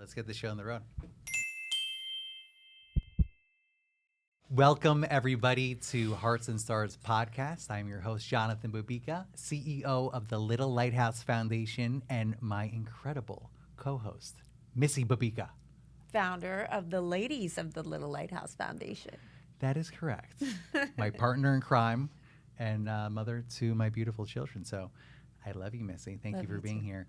Let's get the show on the road. Welcome, everybody, to Hearts and Stars podcast. I'm your host, Jonathan Babika, CEO of the Little Lighthouse Foundation, and my incredible co-host, Missy Babika. Founder of the Ladies of the Little Lighthouse Foundation. That is correct. My partner in crime and mother to my beautiful children. So I love you, Missy. Thank you for being here.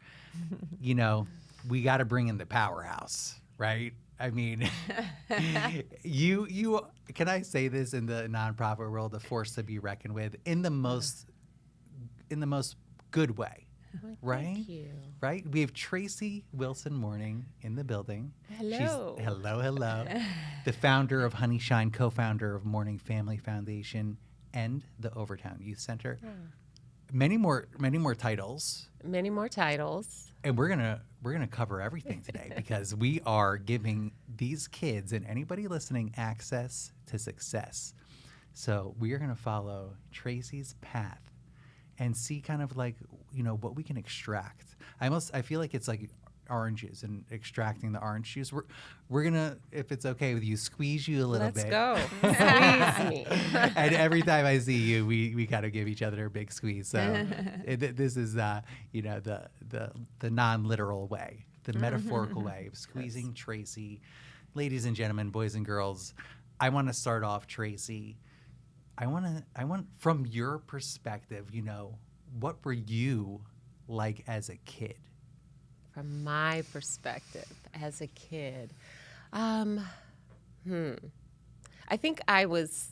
You know, we got to bring in the powerhouse, right? I mean, you can I say this in the nonprofit world, a force to be reckoned with in the most good way, right? Thank you. Right? We have Tracy Wilson Mourning in the building. Hello. Hello. The founder of Honey Shine, co-founder of Mourning Family Foundation and the Overtown Youth Center. Many more titles. Many more titles. And we're gonna cover everything today because we are giving these kids and anybody listening access to success. So we are gonna follow Tracy's path and see kind of like, you know, what we can extract. I feel like it's like oranges and extracting the orange juice. We're gonna, if it's okay with you, squeeze you a little bit. Let's go. Squeeze me. And every time I see you, we kind of give each other a big squeeze. So this is you know, the non-literal way, the metaphorical way of squeezing Tracy. Ladies and gentlemen, boys and girls, I want to start off, Tracy. I want from your perspective, you know, what were you like as a kid? From my perspective as a kid, I think I was,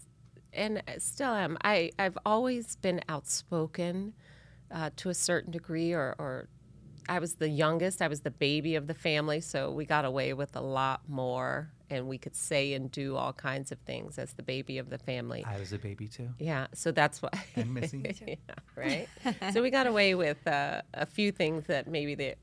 and still am, I've always been outspoken to a certain degree, or I was the youngest, I was the baby of the family, so we got away with a lot more, and we could say and do all kinds of things as the baby of the family. I was a baby too. Yeah, so that's why. And Missy. Yeah, right? So we got away with a few things that maybe the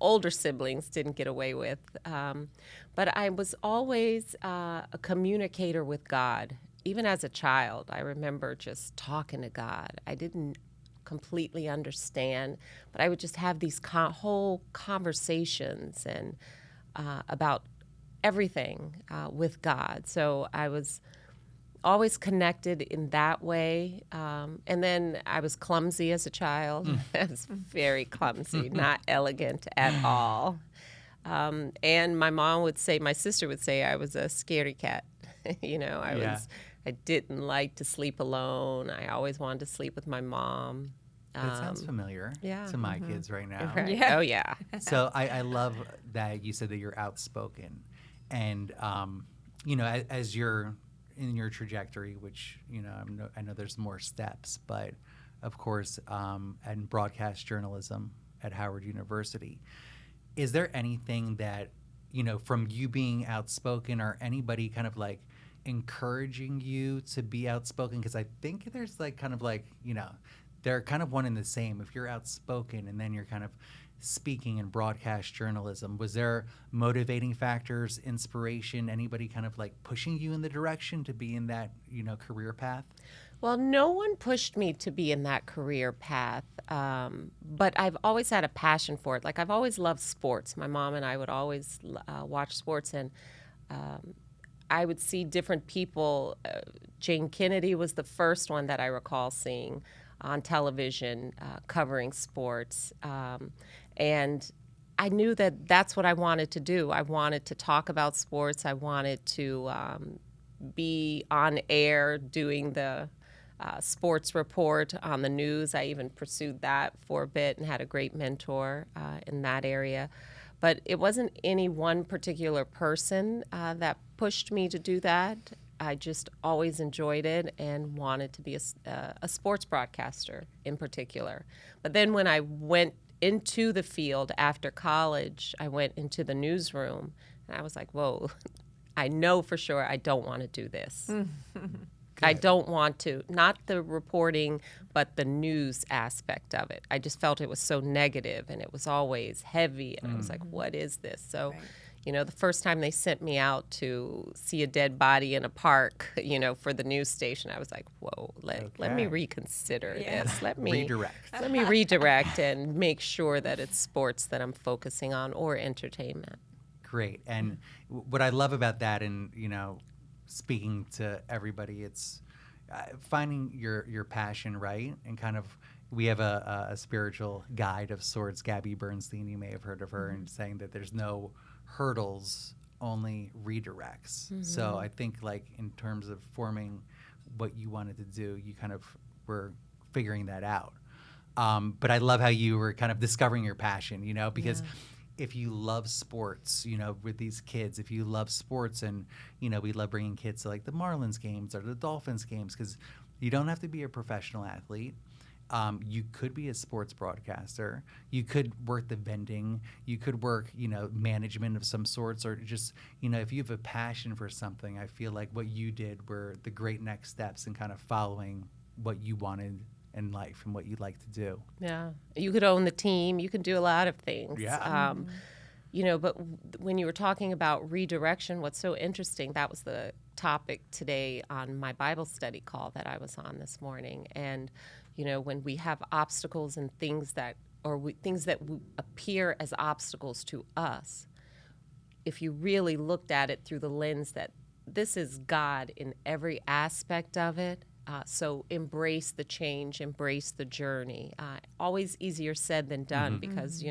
older siblings didn't get away with. But I was always a communicator with God. Even as a child, I remember just talking to God. I didn't completely understand, but I would just have these whole conversations and about everything with God. So I was always connected in that way. And then I was clumsy as a child. I was very clumsy, not elegant at all. And my sister would say I was a scaredy cat. You know, I didn't like to sleep alone. I always wanted to sleep with my mom. That sounds familiar to my kids right now. Right. Yeah. Oh, yeah. So I love that you said that you're outspoken. And, you know, as you're in your trajectory, which, you know, I know there's more steps, but of course, in broadcast journalism at Howard University, is there anything that, you know, from you being outspoken or anybody kind of like encouraging you to be outspoken? Because I think there's like kind of like, you know, they're kind of one and the same. If you're outspoken and then you're kind of speaking in broadcast journalism, was there motivating factors, inspiration, anybody kind of like pushing you in the direction to be in that, you know, career path? Well, no one pushed me to be in that career path, but I've always had a passion for it. Like, I've always loved sports. My mom and I would always watch sports, and I would see different people. Jane Kennedy was the first one that I recall seeing on television covering sports. And I knew that that's what I wanted to do. I wanted to talk about sports. I wanted to be on air doing the sports report on the news. I even pursued that for a bit and had a great mentor in that area. But it wasn't any one particular person that pushed me to do that. I just always enjoyed it and wanted to be a sports broadcaster in particular. But then when I went into the field after college, I went into the newsroom, and I was like, whoa, I know for sure I don't want to do this. I don't want to, not the reporting, but the news aspect of it. I just felt it was so negative, and it was always heavy, and I was like, what is this? So, you know, the first time they sent me out to see a dead body in a park, you know, for the news station, I was like, whoa, let me reconsider this. Let me redirect and make sure that it's sports that I'm focusing on, or entertainment. great. And what I love about that, and speaking to everybody, it's finding your passion, right? And kind of, we have a spiritual guide of sorts, Gabby Bernstein. You may have heard of her, and saying that there's no hurdles, only redirects. So I think, like, in terms of forming what you wanted to do, you kind of were figuring that out. But I love how you were kind of discovering your passion, because if you love sports, with these kids, if you love sports, and, we love bringing kids to, like, the Marlins games or the Dolphins games, because you don't have to be a professional athlete. You could be a sports broadcaster. You could work the vending. You could work, management of some sorts, or just, if you have a passion for something, I feel like what you did were the great next steps in kind of following what you wanted in life and what you'd like to do. Yeah. You could own the team. You can do a lot of things. Yeah. But when you were talking about redirection, what's so interesting, that was the topic today on my Bible study call that I was on this morning. And, when we have obstacles and things that appear as obstacles to us, if you really looked at it through the lens that this is God in every aspect of it, so embrace the change, embrace the journey. Always easier said than done, because,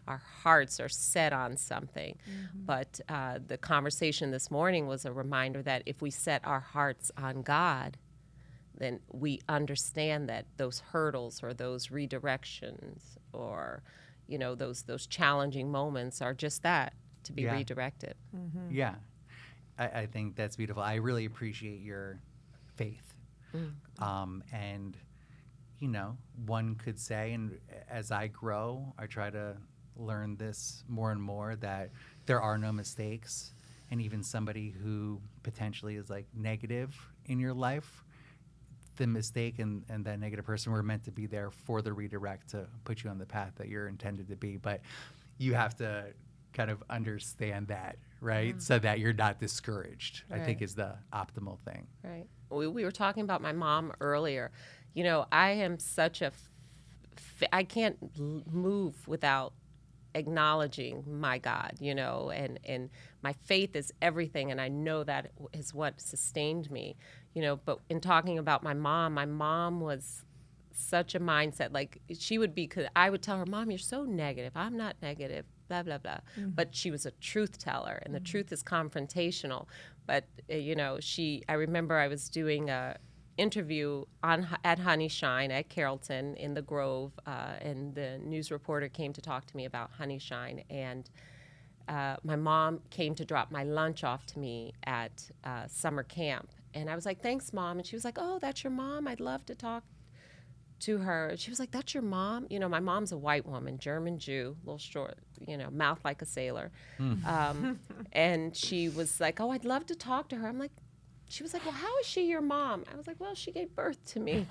our hearts are set on something. But the conversation this morning was a reminder that if we set our hearts on God, then we understand that those hurdles or those redirections or, those challenging moments are just that, to be redirected. Yeah. I think that's beautiful. I really appreciate your faith. And, one could say, and as I grow, I try to learn this more and more, that there are no mistakes. And even somebody who potentially is, like, negative in your life, the mistake and that negative person were meant to be there for the redirect to put you on the path that you're intended to be. But you have to kind of understand that, right? So that you're not discouraged, I think, is the optimal thing. Right. We were talking about my mom earlier. I am such I can't move without acknowledging my God, and my faith is everything, and I know that is what sustained me, but in talking about my mom was such a mindset, like, she would be, cause I would tell her, Mom, you're so negative. I'm not negative, blah, blah, blah. But she was a truth teller, and the truth is confrontational. But, I remember I was doing a interview at Honey Shine at Carrollton in the Grove, and the news reporter came to talk to me about Honey Shine, and my mom came to drop my lunch off to me at summer camp, and I was like, thanks, Mom. And she was like, oh, that's your mom? I'd love to talk to her. She was like, that's your mom? My mom's a white woman, German Jew, a little short, mouth like a sailor. And she was like, oh, I'd love to talk to her. She was like, well, how is she your mom? I was like, well, she gave birth to me,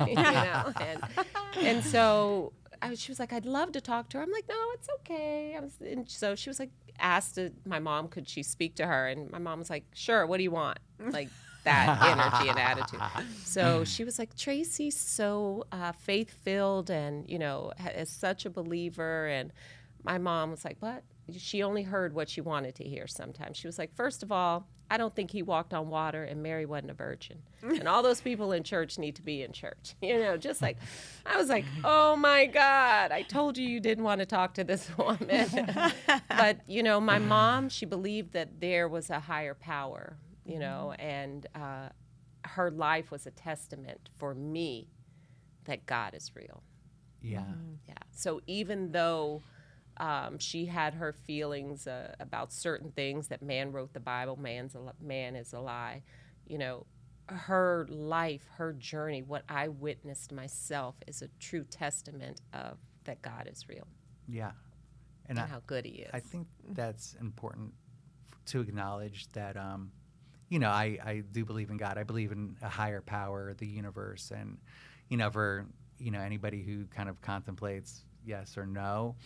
and so she was like, I'd love to talk to her. I'm like, no, it's okay. And so she was like, asked my mom, could she speak to her? And my mom was like, sure, what do you want? Like, that energy and attitude. So she was like, Tracy's so faith-filled and, is such a believer. And my mom was like, what? She only heard what she wanted to hear sometimes. She was like, first of all, I don't think he walked on water, and Mary wasn't a virgin. And all those people in church need to be in church. Just like, I was like, oh my God, I told you didn't want to talk to this woman. But, my mom, she believed that there was a higher power, and her life was a testament for me that God is real. Yeah. Yeah. So even though she had her feelings about certain things, that man wrote the Bible, man is a lie, her life, her journey, what I witnessed myself is a true testament of that God is real. Yeah. And how good he is. I think that's important to acknowledge that, I do believe in God. I believe in a higher power, the universe. And, for, anybody who kind of contemplates yes or no,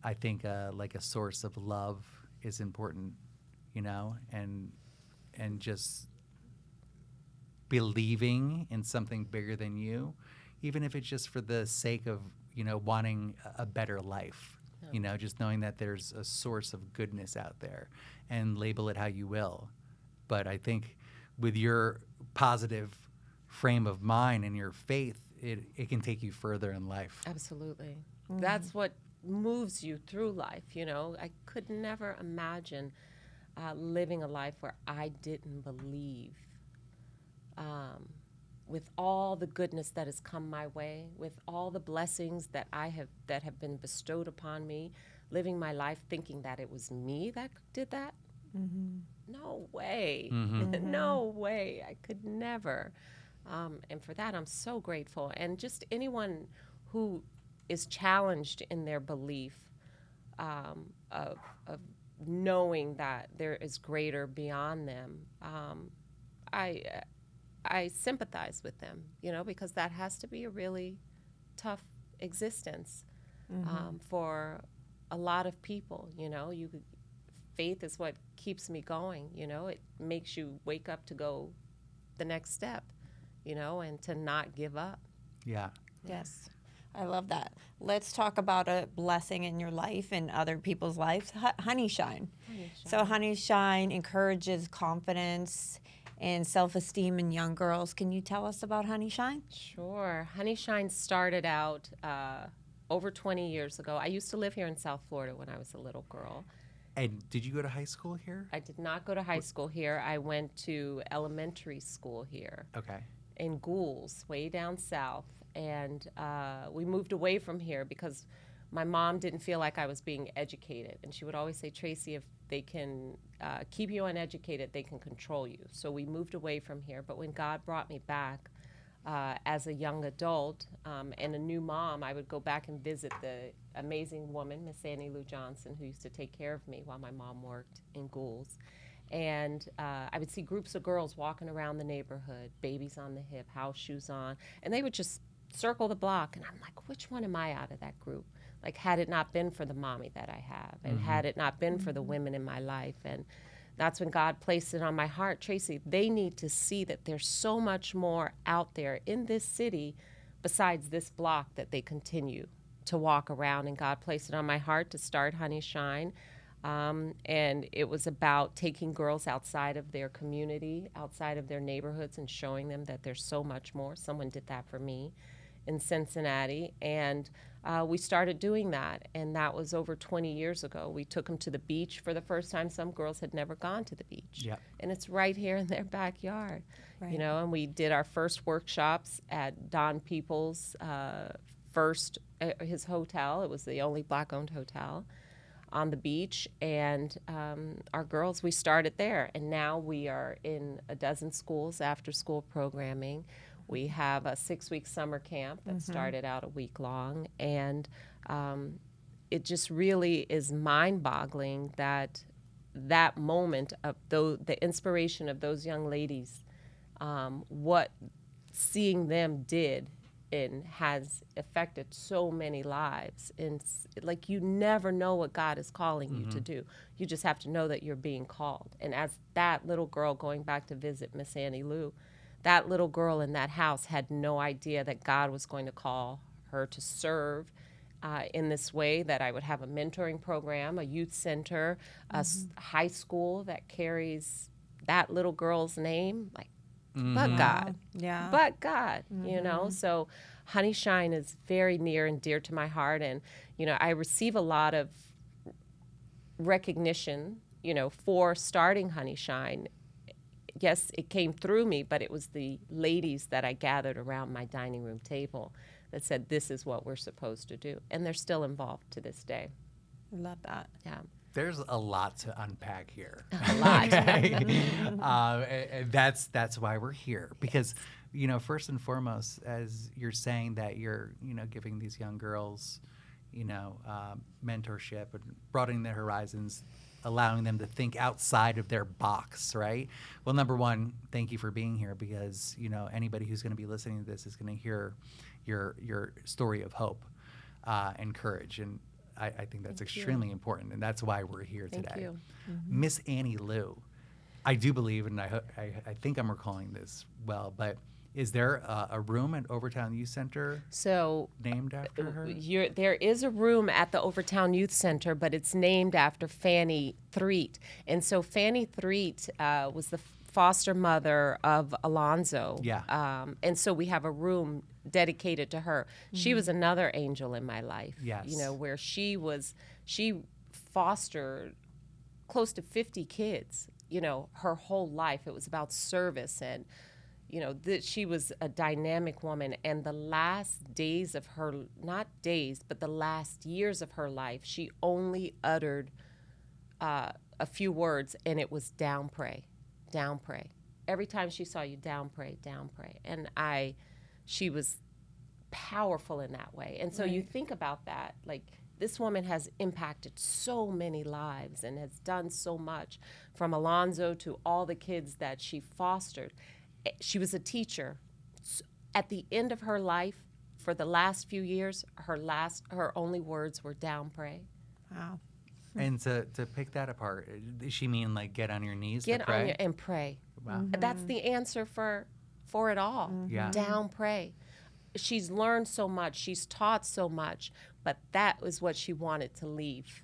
I think like a source of love is important, and just believing in something bigger than you, even if it's just for the sake of, wanting a better life. You know, just knowing that there's a source of goodness out there, and label it how you will. But I think with your positive frame of mind and your faith, it can take you further in life. Absolutely. That's what moves you through life, you know. I could never imagine living a life where I didn't believe, with all the goodness that has come my way, with all the blessings that have been bestowed upon me, living my life thinking that it was me that did that. No way. No way. I could never. And for that, I'm so grateful. And just anyone who is challenged in their belief, of knowing that there is greater beyond them, I sympathize with them, you know, because that has to be a really tough existence for a lot of people. You know, faith is what keeps me going. You know, it makes you wake up to go the next step, you know, and to not give up. Yeah. Yes. I love that. Let's talk about a blessing in your life and other people's lives. Honey Shine. So Honey Shine encourages confidence and self-esteem in young girls. Can you tell us about Honey Shine? Sure. Honey Shine started out over 20 years ago. I used to live here in South Florida when I was a little girl. And did you go to high school here? I did not go to high school here. I went to elementary school here. Okay. In Goulds, way down south. And we moved away from here because my mom didn't feel like I was being educated. And she would always say, Tracy, if they can keep you uneducated, they can control you. So we moved away from here. But when God brought me back as a young adult and a new mom, I would go back and visit the amazing woman, Miss Annie Lou Johnson, who used to take care of me while my mom worked in Goulds. And I would see groups of girls walking around the neighborhood, babies on the hip, house shoes on, and they would just circle the block. And I'm like, which one am I out of that group? Like, had it not been for the mommy that I have, and had it not been for the women in my life. And that's when God placed it on my heart, Tracy, they need to see that there's so much more out there in this city besides this block that they continue to walk around. And God placed it on my heart to start Honey Shine. And it was about taking girls outside of their community, outside of their neighborhoods, and showing them that there's so much more. Someone did that for me in Cincinnati, and we started doing that, and that was over 20 years ago. We took them to the beach for the first time. Some girls had never gone to the beach, and it's right here in their backyard, you know. And we did our first workshops at Don Peoples' his hotel. It was the only Black-owned hotel on the beach, and our girls, we started there, and now we are in a dozen schools after school programming. We have a 6-week summer camp that started out a week long, and it just really is mind-boggling that moment of the inspiration of those young ladies, what seeing them did and has affected so many lives. And like, you never know what God is calling you to do. You just have to know that you're being called. And as that little girl, going back to visit Miss Annie Lou, that little girl in that house had no idea that God was going to call her to serve in this way, that I would have a mentoring program, a youth center, a high school that carries that little girl's name. Like, but God. Yeah. But God, you know. So Honey Shine is very near and dear to my heart. And, you know, I receive a lot of recognition, you know, for starting Honey Shine. Yes, it came through me, but it was the ladies that I gathered around my dining room table that said, this is what we're supposed to do. And they're still involved to this day. I love that. Yeah. There's a lot to unpack here. A lot. And that's why we're here. Because, you know, first and foremost, as you're saying that you're, you know, giving these young girls, you know, mentorship and broadening their horizons, allowing them to think outside of their box, right? Well, number one, thank you for being here, because, you know, anybody who's going to be listening to this is going to hear your story of hope and courage. And I think that's extremely important, and that's why we're here today. Thank you. Miss Annie Lou, I do believe, and I think I'm recalling this well, but Is there a room at Overtown Youth Center So named after her? there is a room at the Overtown Youth Center, but it's named after Fanny Threet. And so Fanny Threet was the foster mother of Alonzo. Yeah. And so we have a room dedicated to her. She was another angel in my life. Yes. You know, where she fostered close to 50 kids, you know, her whole life. It was about service, and you know, she was a dynamic woman. And the last days of her, not days, but the last years of her life, she only uttered a few words, and it was down, pray, down, pray. Every time she saw you, down, pray, down, pray. And she was powerful in that way. And so you think about that, like, this woman has impacted so many lives and has done so much, from Alonzo to all the kids that she fostered. She was a teacher. At the end of her life, for the last few years, her only words were down, pray. Wow. And to pick that apart, does she mean like get on your knees to Get pray? on your and pray. Wow. That's the answer for it all. Yeah. Down, pray. She's learned so much. She's taught so much, but that was what she wanted to leave.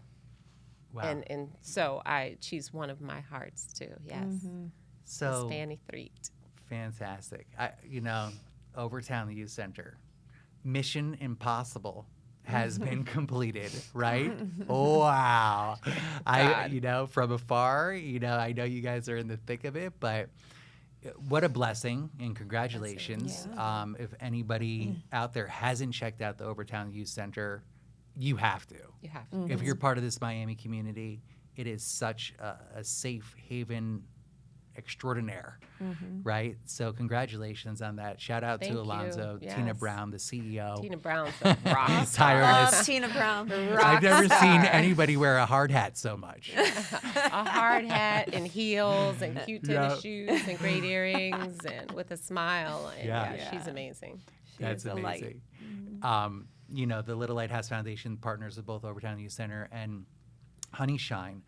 Wow. And so she's one of my hearts too. Yes. So Miss Fanny Threet. fantastic. Overtown the Youth Center, Mission Impossible has been completed, right? Wow. From afar, I know you guys are in the thick of it, but what a blessing and congratulations. If anybody out there hasn't checked out the Overtown Youth Center, you have to. You have to. If you're part of this Miami community, it is such a safe haven extraordinaire, right? So congratulations on that. Shout out Thank to you. Alonzo, Yes. Tina Brown, the CEO. Tina Brown's a rock. Tireless. Love Tina Brown. I've never seen anybody wear a hard hat so much. A hard hat and heels and cute tennis Yeah. shoes and great earrings and with a smile. And Yeah. she's amazing. That's is a light. amazing. The Little Lighthouse Foundation partners with both Overtown Youth Center and Honey Shine.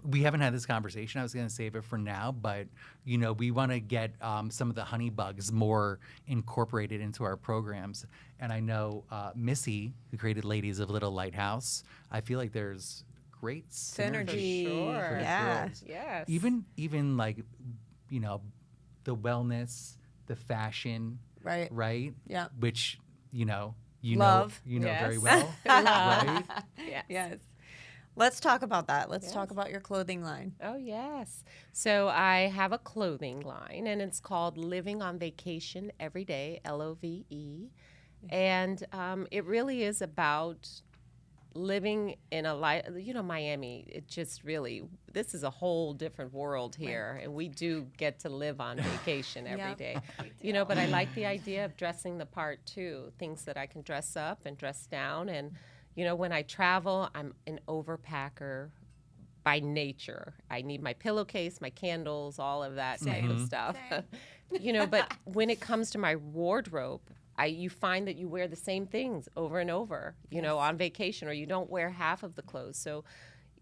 We haven't had this conversation. I was going to save it for now, but we want to get some of the honey bugs more incorporated into our programs. And I know Missy, who created Ladies of Little Lighthouse, I feel like there's great synergy. Synergy. Sure. for the Yeah. girls. Yes. Even like, the wellness, the fashion, Right. right? Yeah. Which Love. know very Yes. well, right? Yes. Yes. Let's talk about that. Let's talk about your clothing line. Oh, yes. So I have a clothing line, and it's called Living on Vacation Every Day, L-O-V-E. And it really is about living in a life. Miami, it just really, this is a whole different world here, and we do get to live on vacation every Yep. day. But I like the idea of dressing the part too, things that I can dress up and dress down. And when I travel, I'm an overpacker by nature. I need my pillowcase, my candles, all of that type of stuff. But when it comes to my wardrobe, you find that you wear the same things over and over, on vacation, or you don't wear half of the clothes. So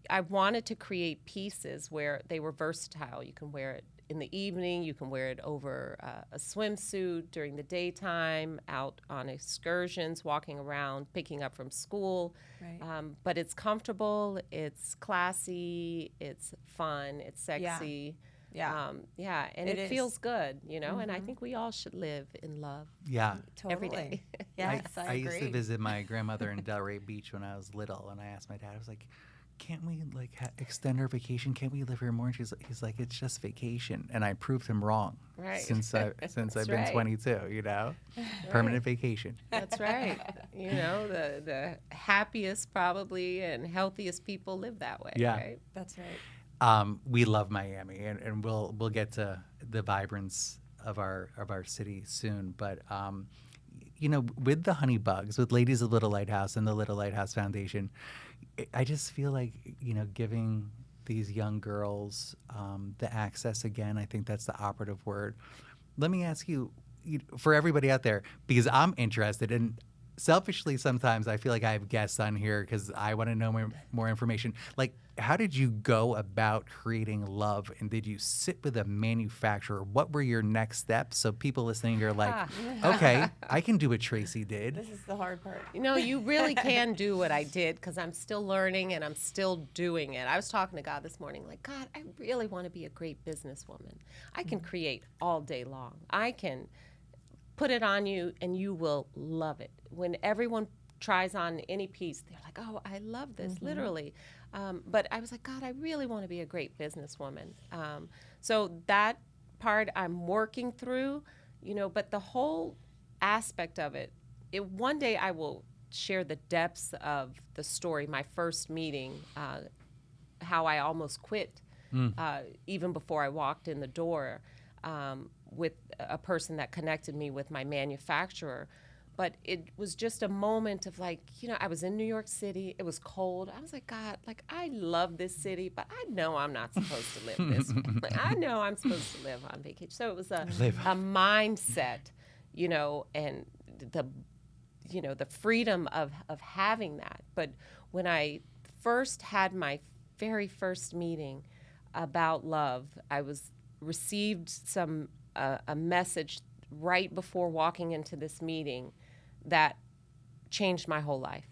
I wanted to create pieces where they were versatile. You can wear it in the evening, you can wear it over a swimsuit during the daytime, out on excursions, walking around, picking up from school. Right. But it's comfortable, it's classy, it's fun, it's sexy. Yeah. And It it is. feels good, and I think we all should live in love Yeah. Totally. every day. Yes, I used to agree. visit my grandmother in Delray Beach when I was little, and I asked my dad, I was like, can't we extend our vacation? Can't we live here more? And he's like, it's just vacation. And I proved him wrong. Right. Since I've been right. 22, permanent vacation. That's right. The happiest probably and healthiest people live that way. Yeah. Right? That's right. We love Miami, and we'll get to the vibrance of our city soon. But with the honey bugs, with Ladies of Little Lighthouse and the Little Lighthouse Foundation, I just feel like giving these young girls the access again. I think that's the operative word. Let me ask you, for everybody out there, because I'm interested, and selfishly sometimes I feel like I have guests on here because I want to know more information. Like, how did you go about creating L.O.V.E, and did you sit with a manufacturer? What were your next steps? So people listening are like, okay, I can do what Tracy did. This is the hard part. You know, you really can do what I did because I'm still learning and I'm still doing it. I was talking to God this morning, like, God, I really want to be a great businesswoman. I can create all day long. I can put it on you and you will love it. When everyone tries on any piece, they're like, oh, I love this, literally. But I was like, God, I really want to be a great businesswoman. So that part I'm working through, you know, but the whole aspect of it, one day I will share the depths of the story, my first meeting, how I almost quit even before I walked in the door with a person that connected me with my manufacturer. But it was just a moment of like, you know, I was in New York City. It was cold. I was like, God, like, I love this city, but I know I'm not supposed to live this way. Like, I know I'm supposed to live on vacation. So it was a mindset, you know, and the freedom of having that. But when I first had my very first meeting about L.O.V.E, I received a message right before walking into this meeting that changed my whole life.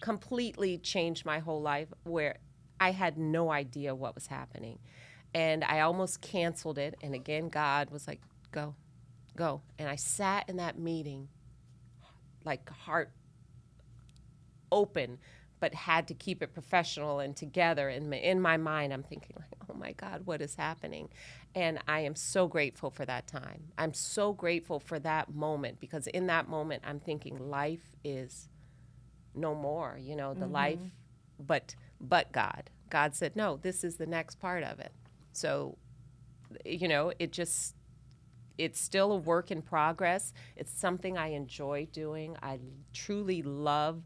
Completely changed my whole life, where I had no idea what was happening. And I almost canceled it. And again, God was like, go. And I sat in that meeting, like heart open, but had to keep it professional and together. And in my mind, I'm thinking, like, oh my God, what is happening? And I am so grateful for that time. I'm so grateful for that moment, because in that moment, I'm thinking life is no more, you know, the life, but God. God said, no, this is the next part of it. So, you know, it's still a work in progress. It's something I enjoy doing. I truly love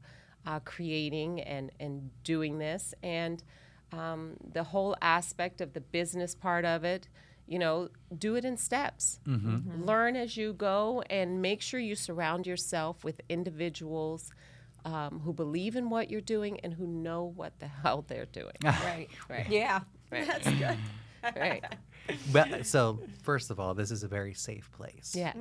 creating and doing this. And the whole aspect of the business part of it, you know, do it in steps. Learn as you go, and make sure you surround yourself with individuals who believe in what you're doing and who know what the hell they're doing. Right. Yeah. Right. That's good. Right. Well, so first of all, this is a very safe place. Yes.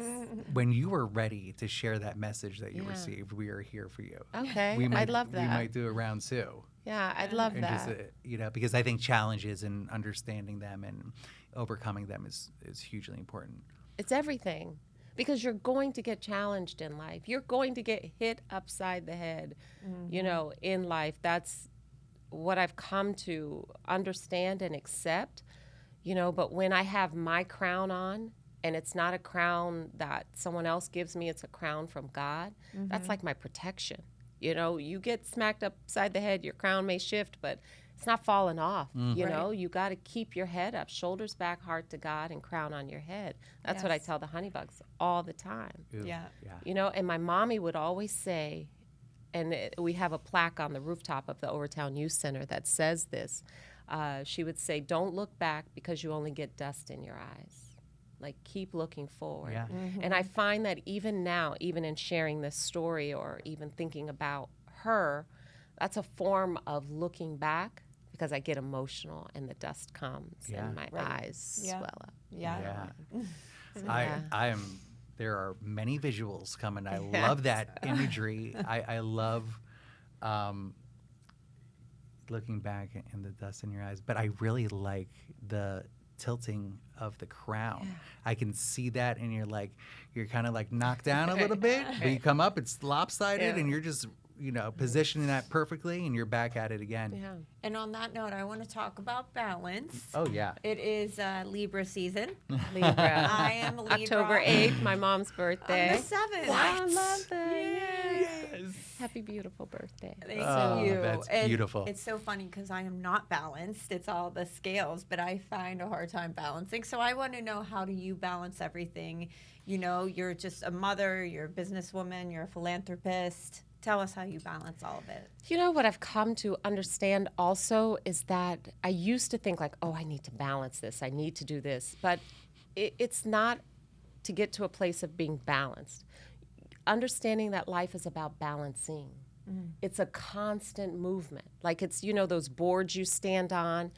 When you were ready to share that message that you Yeah. received, we are here for you. Okay. I'd love that. We might do a round two. Yeah, I'd love And that. just, you know, because I think challenges and understanding them and overcoming them is hugely important. It's everything, because you're going to get challenged in life. You're going to get hit upside the head, you know, in life. That's what I've come to understand and accept, you know, but when I have my crown on, and it's not a crown that someone else gives me, it's a crown from God, that's like my protection. You know, you get smacked upside the head, your crown may shift, but it's not falling off. You know, you got to keep your head up, shoulders back, heart to God, and crown on your head. That's what I tell the honeybugs all the time. Ooh, Yeah. You know, and my mommy would always say, and we have a plaque on the rooftop of the Overtown Youth Center that says this. She would say, don't look back because you only get dust in your eyes. Like, keep looking forward. Yeah. And I find that even now, even in sharing this story or even thinking about her, that's a form of looking back, because I get emotional and the dust comes and my eyes swell up. Yeah. I am. There are many visuals coming. I love that imagery. I love looking back and the dust in your eyes. But I really like the tilting of the crown. I can see that, and you're kind of like knocked down a little bit, but you come up, it's lopsided, and you're just, you know, positioning that perfectly, and you're back at it again. Yeah. And on that note, I want to talk about balance. Oh yeah. It is Libra season. Libra. I am a Libra. October 8th, my mom's birthday. On the 7th. I love that. Yay. Yes. Happy, beautiful birthday. Thank Oh, you. that's And beautiful. It's so funny because I am not balanced. It's all the scales, but I find a hard time balancing. So I want to know, how do you balance everything? You know, you're just a mother, you're a businesswoman, you're a philanthropist. Tell us how you balance all of it. You know what I've come to understand also is that I used to think like, oh, I need to balance this, I need to do this. But it's not to get to a place of being balanced. Understanding that life is about balancing. It's a constant movement. Like it's, you know, those boards you stand on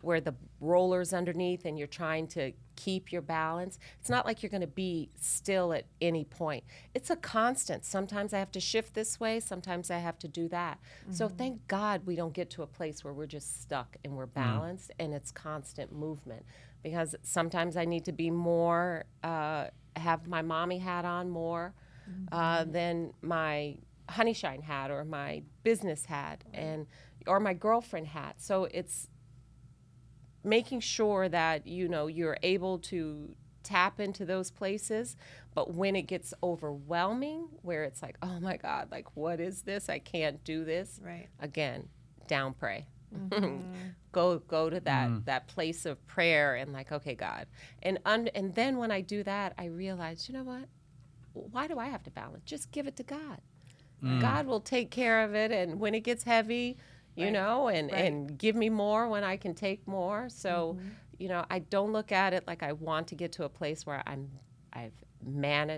where the roller's underneath and you're trying to keep your balance. It's not like you're going to be still at any point. It's a constant. Sometimes I have to shift this way, sometimes I have to do that. So thank God we don't get to a place where we're just stuck and we're balanced and it's constant movement. Because sometimes I need to be more, have my mommy hat on more than my Honey Shine hat or my business hat and or my girlfriend hat. So it's making sure that, you know, you're able to tap into those places, but when it gets overwhelming, where it's like, oh my God, like what is this? I can't do this. Right. Again, down pray. Go to that place of prayer and like, okay, God. And then when I do that, I realize, you know what? Why do I have to balance? Just give it to God. God will take care of it, and when it gets heavy, you know, and give me more when I can take more. So, you know, I don't look at it like I want to get to a place where I've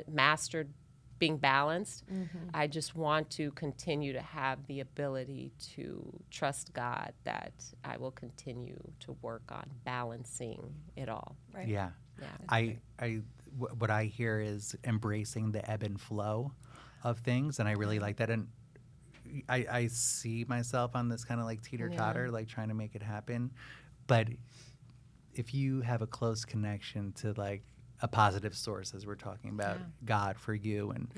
mastered being balanced. I just want to continue to have the ability to trust God that I will continue to work on balancing it all. Right. Yeah. What I hear is embracing the ebb and flow of things, and I really like that. And I see myself on this kind of like teeter-totter, like trying to make it happen. But if you have a close connection to like a positive source, as we're talking about, God for you and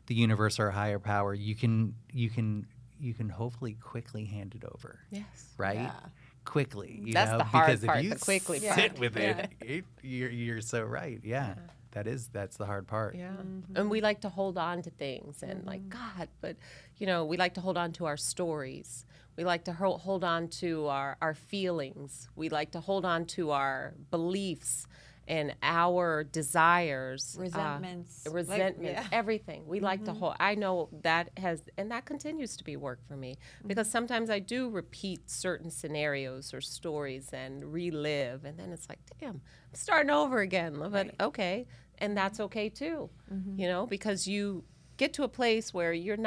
the universe or a higher power, you can hopefully quickly hand it over. Yes. Right? Yeah. Quickly. You That's know? the hard because part, if you the quickly sit part. with it, you're so right. Yeah. That's the hard part. Yeah. And we like to hold on to things and like, God, but, you know, we like to hold on to our stories. We like to hold on to our feelings. We like to hold on to our beliefs and our desires. Resentments. Everything. We like to hold. I know that and that continues to be work for me because sometimes I do repeat certain scenarios or stories and relive, and then it's like, damn, I'm starting over again. But okay, and that's okay too, you know, because you get to a place where you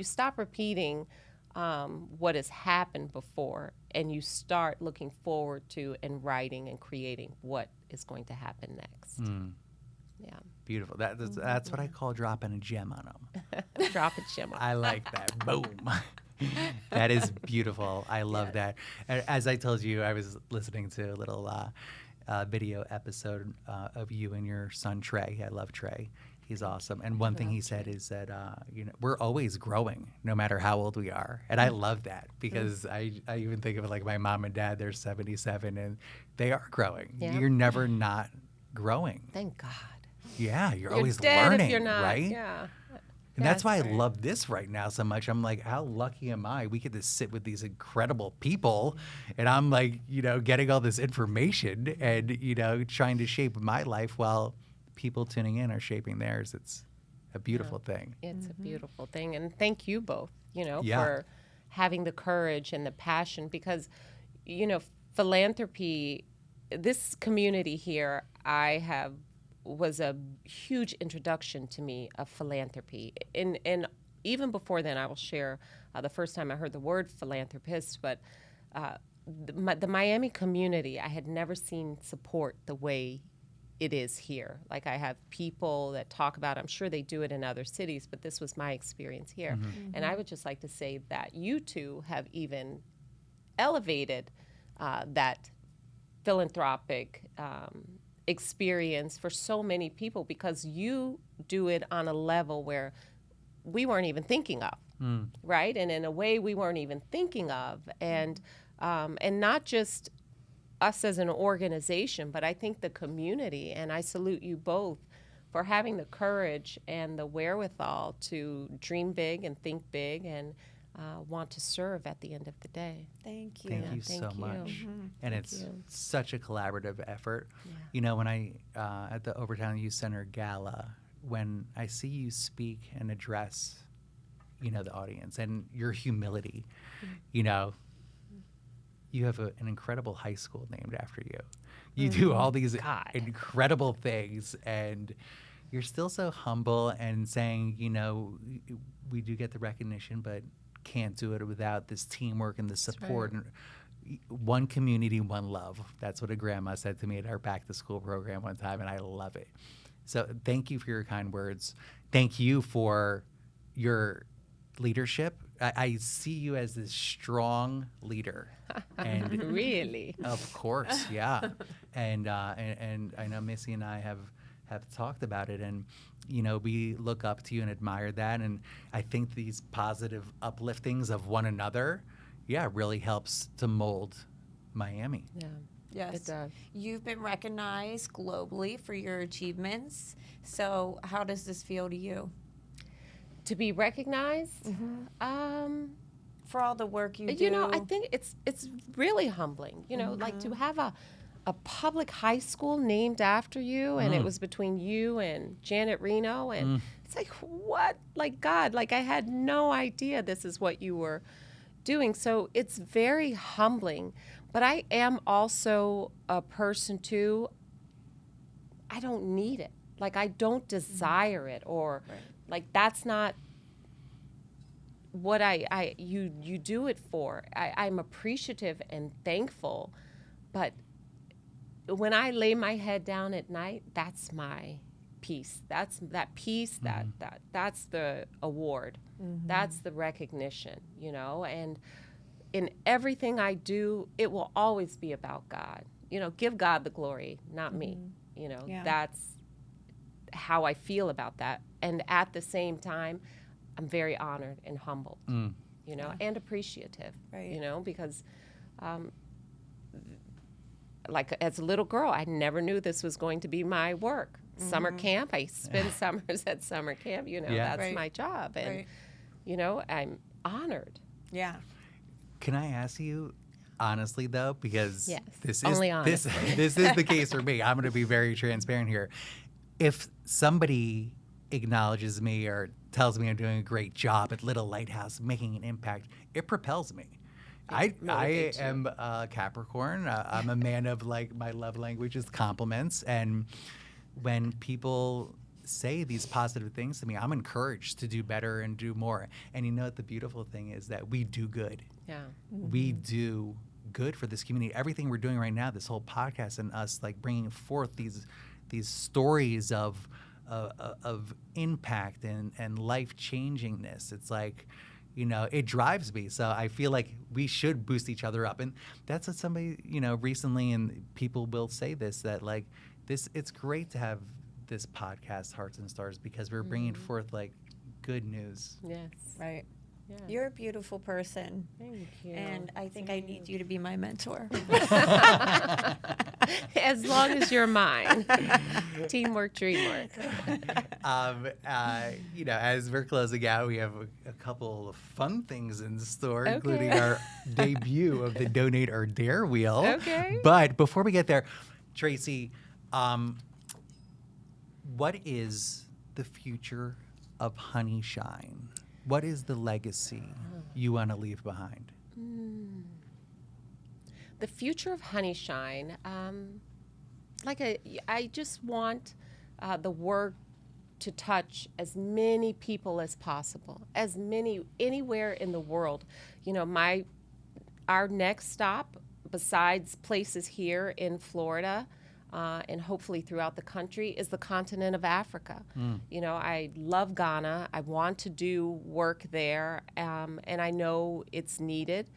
stop repeating what has happened before, and you start looking forward to and writing and creating what is going to happen next. Yeah. Beautiful. That's what I call dropping a gem on them. Drop a gem. I like that. Boom. That is beautiful. I love that. As I told you, I was listening to a little video episode of you and your son Trey. I love Trey. He's awesome. And one thing he said is that you know, we're always growing, no matter how old we are. And I love that because I even think of it like my mom and dad. They're 77 and they are growing. Yeah. You're never not growing. Thank God. Yeah, you're You're always dead learning, if you're not. right? Yeah. And that's why I love this right now so much. I'm like, how lucky am I? We get to sit with these incredible people, and I'm like, you know, getting all this information and, you know, trying to shape my life while people tuning in are shaping theirs. It's a beautiful thing. It's a beautiful thing. And thank you both, you know, Yeah. for having the courage and the passion because, you know, philanthropy, this community here, was a huge introduction to me of philanthropy. And even before then, I will share the first time I heard the word philanthropist, but the Miami community, I had never seen support the way it is here. Like I have people that talk about, I'm sure they do it in other cities, but this was my experience here. And I would just like to say that you two have even elevated that philanthropic experience for so many people because you do it on a level where we weren't even thinking of, right? And in a way we weren't even thinking of, and not just us as an organization, but I think the community, and I salute you both for having the courage and the wherewithal to dream big and think big and want to serve at the end of the day. Thank you. Thank you thank so you. much. And Thank it's you. such a collaborative effort. Yeah. You know, when I, at the Overtown Youth Center Gala, when I see you speak and address, you know, the audience and your humility, you know, you have an incredible high school named after you. You do all these incredible things, and you're still so humble and saying, you know, we do get the recognition, but can't do it without this teamwork and the support. right. And one community, one love. That's what a grandma said to me at our back to school program one time, and I love it. So thank you for your kind words. Thank you for your leadership. I see you as this strong leader, and Really? of course, yeah. And I know Missy and I have talked about it, and we look up to you and admire that. And I think these positive upliftings of one another, really helps to mold Miami. Yeah. Yes. It does. You've been recognized globally for your achievements. So how does this feel to you? To be recognized, For all the work you do? I think it's really humbling. Like to have a public high school named after you, and it was between you and Janet Reno, and it's like, what? Like, God, like I had no idea this is what you were doing. So it's very humbling. But I am also a person too, I don't need it. Like I don't desire it, or like that's not what you do it for. I'm appreciative and thankful, but when I lay my head down at night, that's my peace. That's that peace. That's the award. That's the recognition. And in everything I do, it will always be about God. Give God the glory, not me. Yeah. That's how I feel about that. And at the same time, I'm very honored and humbled, and appreciative, Right. Because like as a little girl, I never knew this was going to be my work. Summer camp, I spend summers at summer camp, that's Right. my job. And, I'm honored. Yeah. Can I ask you honestly though, because Yes, this is only this, honestly. this is the case for me. I'm going to be very transparent here. If somebody acknowledges me or tells me I'm doing a great job at Little Lighthouse, making an impact, it propels me. I motivates you. am a Capricorn. I'm a man of my love language is compliments, and when people say these positive things to me, I'm encouraged to do better and do more. And the beautiful thing is that we do good. Yeah. We do good for this community. Everything we're doing right now, this whole podcast, and us bringing forth these stories of impact and life changingness. It's it drives me. So I feel like we should boost each other up. And that's what somebody recently, and people will say this, that it's great to have this podcast, Hearts and Stars, because we're bringing forth good news. Yes. Right. Yeah. You're a beautiful person. Thank you. And I think I need you to be my mentor. As long as you're mine. Teamwork, dreamwork. As we're closing out, we have a couple of fun things in store, Okay. including our debut of the Donate or Dare wheel. Okay. But before we get there, Tracy, what is the future of Honey Shine? What is the legacy you want to leave behind? The future of Honey Shine, I just want the work to touch as many people as possible, anywhere in the world. Our next stop, besides places here in Florida, and hopefully throughout the country, is the continent of Africa. I love Ghana. I want to do work there, and I know it's needed.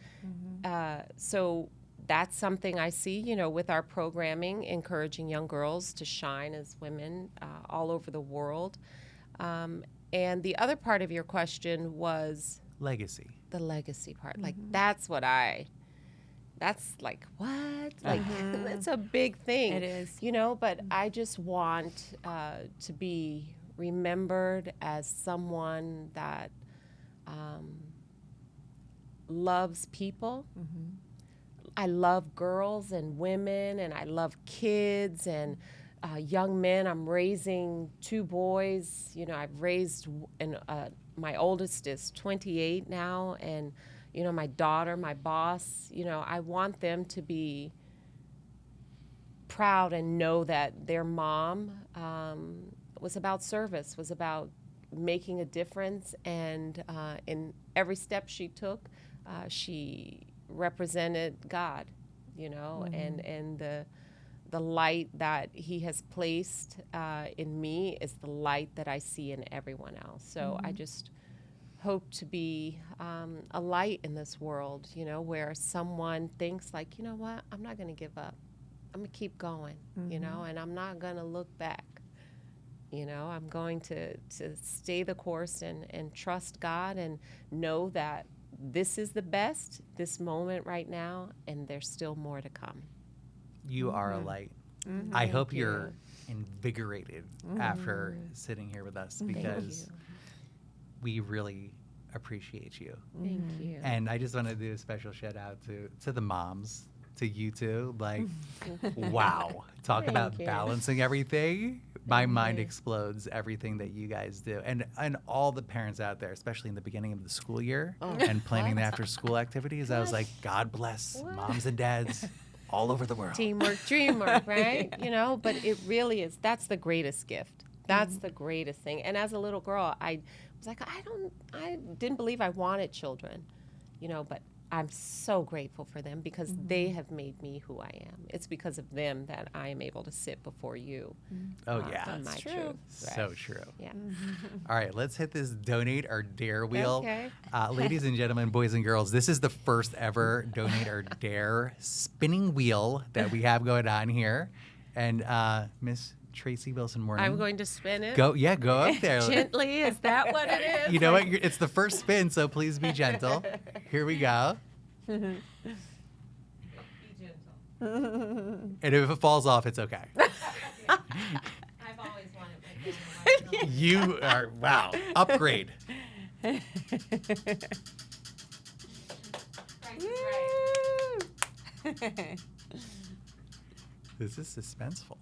So that's something I see, with our programming, encouraging young girls to shine as women all over the world. And the other part of your question was Legacy. the legacy part. That's what that's what? That's a big thing. It is. But I just want to be remembered as someone that loves people. I love girls and women, and I love kids and young men. I'm raising 2 boys. I've raised, and my oldest is 28 now, and my daughter, my boss, I want them to be proud and know that their mom was about service, was about making a difference. And in every step she took, she represented God, you know, and the light that he has placed in me is the light that I see in everyone else. So I just hope to be a light in this world, you know, where someone thinks like, you know what, I'm not going to give up. I'm going to keep going, you know, and I'm not going to look back. You know, I'm going to stay the course and trust God and know that this is the best, this moment right now, and there's still more to come. You are a light. I hope you're invigorated after sitting here with us, because we really appreciate you. Thank you. And I just want to do a special shout out to the moms, to you two. Like, wow. Talk about you. balancing everything. My mind explodes everything that you guys do. And all the parents out there, especially in the beginning of the school year and planning the after school activities. I was like, God bless moms and dads all over the world. Teamwork, dreamwork, right? You know, but it really is. That's the greatest gift. That's the greatest thing. And as a little girl, I was like, I didn't believe I wanted children, you know, but I'm so grateful for them because they have made me who I am. It's because of them that I am able to sit before you. Oh, yeah. On my true. truth. So true. Yeah. All right, let's hit this donate or dare wheel. Okay. Ladies and gentlemen, boys and girls, this is the first ever donate or dare spinning wheel that we have going on here. And Miss Tracy Wilson Mourning. I'm going to spin it. Go up there. Gently, is that what it is? You know what? It's the first spin, so please be gentle. Here we go. Be gentle. And if it falls off, it's okay. I've always wanted my You are, wow, upgrade. Price is right. This is suspenseful.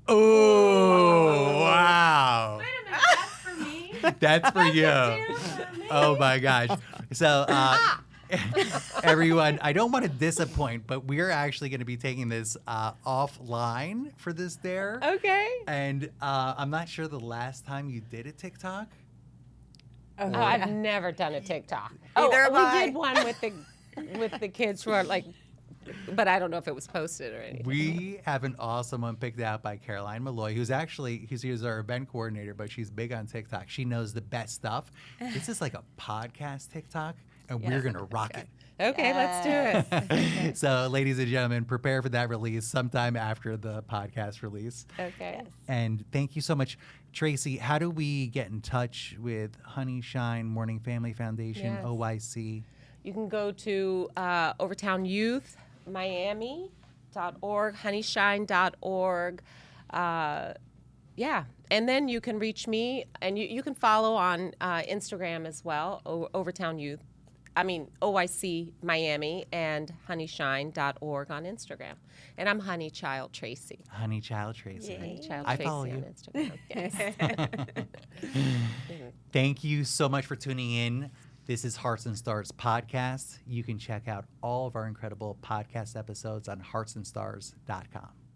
Oh, wow. Wait a minute, that's for me? That's for you. Oh my gosh. So, everyone, I don't want to disappoint, but we're actually going to be taking this offline for this dare. Okay. And I'm not sure the last time you did a TikTok. Oh, I've never done a TikTok. Neither have we I. did one with the kids who are like, but I don't know if it was posted or anything. We have an awesome one picked out by Caroline Malloy, who's our event coordinator, but she's big on TikTok. She knows the best stuff. This is like a podcast TikTok, and we're going to rock it. Okay, let's do it. So, ladies and gentlemen, prepare for that release sometime after the podcast release. Okay. And thank you so much. Tracy, how do we get in touch with Honey Shine Mourning Family Foundation, Yes. OYC? You can go to overtownyouthmiami.org, honeyshine.org. Yeah, and then you can reach me, and you can follow on Instagram as well, OYC Miami and honeyshine.org on Instagram. And I'm Honey Child Tracy. Honey Child Tracy. Honey Child I Tracy follow on you. Instagram. Yes. Thank you so much for tuning in. This is Hearts and Stars Podcast. You can check out all of our incredible podcast episodes on heartsandstars.com.